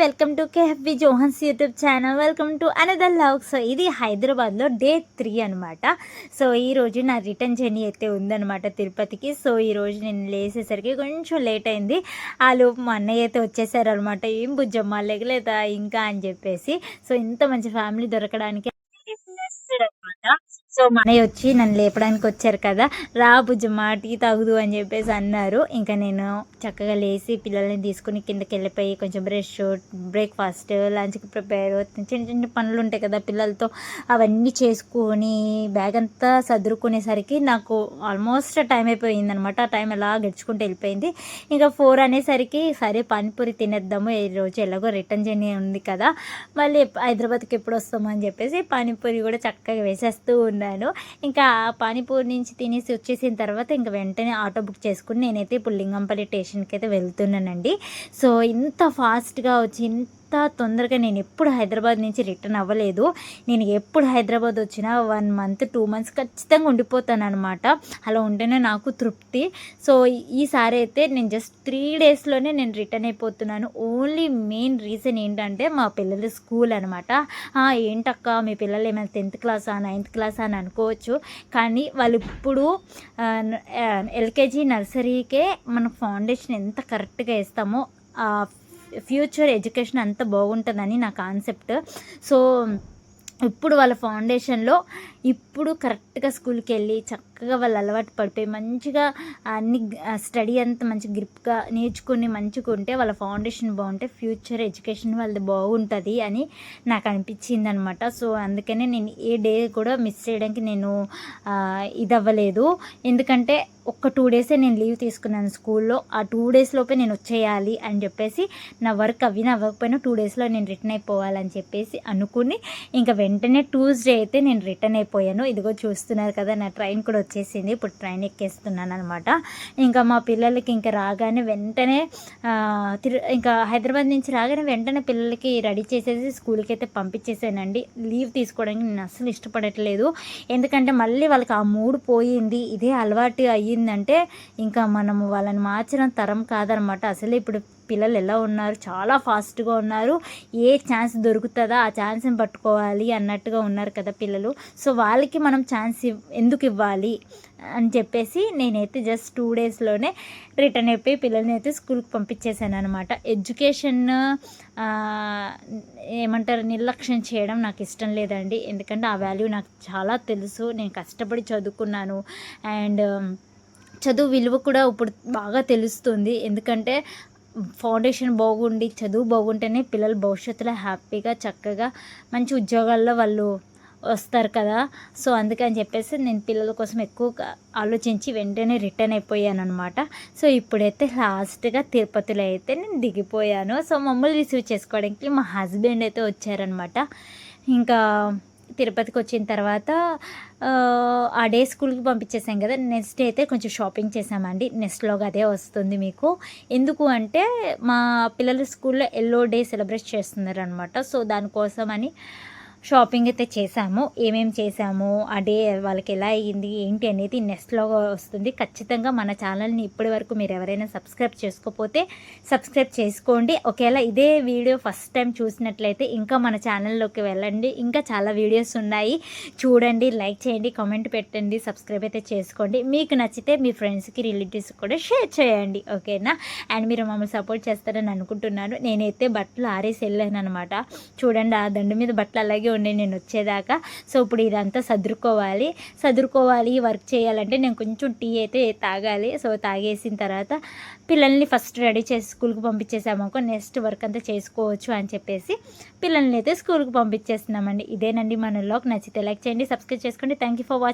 Welcome to KFB Johns YouTube channel. Welcome to another vlog. So ఇది హైదరాబాద్లో day 3 అనమాట. So ఈరోజు నా రిటర్న్ జర్నీ అయితే ఉందన్నమాట తిరుపతికి. సో ఈరోజు నేను లేసేసరికి కొంచెం లేట్ అయింది. ఆ లోపు మా అన్నయ్య అయితే వచ్చేసారు అనమాట. ఏం బుజ్జమ్మ లేగలేదా ఇంకా అని చెప్పేసి. సో ఇంత మంచి ఫ్యామిలీ దొరకడానికి అనమాట. సో మా అన్నయ్య వచ్చి నన్ను లేపడానికి వచ్చారు కదా, రా బుజ్జమ్మ టీ తాగుదు అని చెప్పేసి అన్నారు. ఇంకా నేను చక్కగా లేచి పిల్లల్ని తీసుకుని కిందకి వెళ్ళిపోయి కొంచెం బ్రష్, బ్రేక్ఫాస్ట్, లంచ్కి ప్రిపేర్, చిన్న చిన్న పనులు ఉంటాయి కదా పిల్లలతో, అవన్నీ చేసుకొని బ్యాగ్ అంతా సర్దుకునేసరికి నాకు ఆల్మోస్ట్ టైం అయిపోయింది అనమాట. ఆ టైం ఎలా గడుచుకుంటూ వెళ్ళిపోయింది. ఇంకా 4 అనేసరికి సరే పానీపూరి తినేద్దాము, ఈ రోజు ఎలాగో రిటర్న్ జర్నీ ఉంది కదా, మళ్ళీ హైదరాబాద్కి ఎప్పుడు వస్తాము అని చెప్పేసి పానీపూరి కూడా చక్కగా వేసేస్తూ ఉన్నాను. ఇంకా పానీపూరి నుంచి తినేసి వచ్చేసిన తర్వాత ఇంకా వెంటనే ఆటో బుక్ చేసుకుని నేనైతే ఇప్పుడు లింగంపల్లి స్టేషన్కి అయితే వెళ్తున్నానండి. సో ఇంత ఫాస్ట్గా వచ్చి తొందరగా నేను ఎప్పుడు హైదరాబాద్ నుంచి రిటర్న్ అవ్వలేదు. నేను ఎప్పుడు హైదరాబాద్ వచ్చినా 1 మంత్ 2 మంత్స్ ఖచ్చితంగా ఉండిపోతాను అనమాట. అలా ఉంటేనే నాకు తృప్తి. సో ఈసారి అయితే నేను జస్ట్ 3 డేస్లోనే నేను రిటర్న్ అయిపోతున్నాను. ఓన్లీ మెయిన్ రీజన్ ఏంటంటే మా పిల్లల స్కూల్ అనమాట. ఏంటక్క మీ పిల్లలు ఏమైనా 10th క్లాసా 9th క్లాసా అని అనుకోవచ్చు, కానీ వాళ్ళు ఇప్పుడు ఎల్కేజీ నర్సరీకే మన ఫౌండేషన్ ఎంత కరెక్ట్గా వేస్తామో ఫ్యూచర్ ఎడ్యుకేషన్ అంత బాగుంటుందని నా కాన్సెప్ట్. సో ఇప్పుడు వాళ్ళ ఫౌండేషన్లో ఇప్పుడు కరెక్ట్గా స్కూల్కి వెళ్ళి చక్కగా వాళ్ళు అలవాటు పడిపోయి మంచిగా అన్ని స్టడీ అంతా మంచి గ్రిప్గా నేర్చుకుని మంచిగా ఉంటే వాళ్ళ ఫౌండేషన్ బాగుంటే ఫ్యూచర్ ఎడ్యుకేషన్ వాళ్ళది బాగుంటుంది అని నాకు అనిపించింది అనమాట. సో అందుకనే నేను ఏ డే కూడా మిస్ చేయడానికి నేను ఇది అవ్వలేదు. ఎందుకంటే ఒక్క 2 డేసే నేను లీవ్ తీసుకున్నాను స్కూల్లో. ఆ 2 డేస్ లోపే నేను వచ్చేయాలి అని చెప్పేసి, నా వర్క్ అవ్వకపోయినా 2 డేస్లో నేను రిటర్న్ అయిపోవాలని చెప్పేసి అనుకుని ఇంకా వెంటనే ట్యూస్డే అయితే నేను రిటర్న్ అయిపోయాను. ఇదిగో చూస్తున్నారు కదా, నా ట్రైన్ కూడా వచ్చేసింది. ఇప్పుడు ట్రైన్ ఎక్కేస్తున్నాను అనమాట. ఇంకా మా పిల్లలకి ఇంకా రాగానే వెంటనే ఇంకా హైదరాబాద్ నుంచి రాగానే వెంటనే పిల్లలకి రెడీ చేసేసి స్కూల్కి అయితే పంపించేసానండి. లీవ్ తీసుకోవడానికి నేను అస్సలు ఇష్టపడట్లేదు. ఎందుకంటే మళ్ళీ వాళ్ళకి ఆ మూడ్ పోయింది, ఇదే అలవాటు అయ్యిందంటే ఇంకా మనము వాళ్ళని మార్చడం తరం కాదనమాట. అసలు ఇప్పుడు పిల్లలు ఎలా ఉన్నారు, చాలా ఫాస్ట్గా ఉన్నారు. ఏ ఛాన్స్ దొరుకుతుందా ఆ ఛాన్స్ని పట్టుకోవాలి అన్నట్టుగా ఉన్నారు కదా పిల్లలు. సో వాళ్ళకి మనం ఛాన్స్ ఎందుకు ఇవ్వాలి అని చెప్పేసి నేనైతే జస్ట్ 2 డేస్లోనే రిటర్న్ అయిపోయి పిల్లల్ని అయితే స్కూల్కి పంపించేశాను అనమాట. ఎడ్యుకేషన్ ఏమంటారు నిర్లక్ష్యం చేయడం నాకు ఇష్టం లేదండి. ఎందుకంటే ఆ వాల్యూ నాకు చాలా తెలుసు. నేను కష్టపడి చదువుకున్నాను అండ్ చదువు విలువ కూడా ఇప్పుడు బాగా తెలుస్తుంది. ఎందుకంటే ఫౌండేషన్ బాగుండి చదువు బాగుంటేనే పిల్లలు భవిష్యత్తులో హ్యాపీగా చక్కగా మంచి ఉద్యోగాల్లో వాళ్ళు వస్తారు కదా. సో అందుకని చెప్పేసి నేను పిల్లల కోసం ఎక్కువ ఆలోచించి వెంటనే రిటర్న్ అయిపోయాను అనమాట. సో ఇప్పుడైతే లాస్ట్గా తిరుపతిలో అయితే నేను దిగిపోయాను. సో మమ్మల్ని రిసీవ్ చేసుకోవడానికి మా హస్బెండ్ అయితే వచ్చారనమాట. ఇంకా తిరుపతికి వచ్చిన తర్వాత ఆ డే స్కూల్కి పంపించేసాం కదా, నెక్స్ట్ డే అయితే కొంచెం షాపింగ్ చేసామండి. నెక్స్ట్లోగా అదే వస్తుంది మీకు. ఎందుకు అంటే మా పిల్లల స్కూల్లో ఎల్లో డే సెలబ్రేట్ చేస్తున్నారు అనమాట. సో దానికోసమని షాపింగ్ అయితే చేసాము. ఏమేమి చేసాము, ఆ డే వాళ్ళకి ఎలా అయ్యింది ఏంటి అనేది నెక్స్ట్లో వస్తుంది. ఖచ్చితంగా మన ఛానల్ని ఇప్పటి వరకు మీరు ఎవరైనా సబ్స్క్రైబ్ చేసుకోకపోతే సబ్స్క్రైబ్ చేసుకోండి. ఒకవేళ ఇదే వీడియో ఫస్ట్ టైం చూసినట్లయితే ఇంకా మన ఛానల్లోకి వెళ్ళండి. ఇంకా చాలా వీడియోస్ ఉన్నాయి, చూడండి, లైక్ చేయండి, కామెంట్ పెట్టండి, సబ్స్క్రైబ్ అయితే చేసుకోండి. మీకు నచ్చితే మీ ఫ్రెండ్స్కి రిలేటివ్స్కి కూడా షేర్ చేయండి, ఓకేనా. అండ్ మీరు మమ్మల్ని సపోర్ట్ చేస్తారని అనుకుంటున్నాను. నేనైతే బట్టలు ఆరేసి వెళ్ళాను అనమాట. చూడండి ఆ దండు మీద బట్టలు అలాగే ఉండే నేను వచ్చేదాకా. సో ఇప్పుడు ఇదంతా సదురుకోవాలి వర్క్ చేయాలంటే నేను కొంచెం టీ అయితే తాగాలి. సో తాగేసిన తర్వాత పిల్లల్ని ఫస్ట్ రెడీ చేసి స్కూల్కి పంపించేసామనుకో నెక్స్ట్ వర్క్ అంతా చేసుకోవచ్చు అని చెప్పేసి పిల్లల్ని అయితే స్కూల్కి పంపించేస్తున్నామండి. ఇదేనండి మన వ్లాగ్. నచ్చితే లైక్ చేయండి, సబ్స్క్రైబ్ చేసుకోండి. Thank you for watching.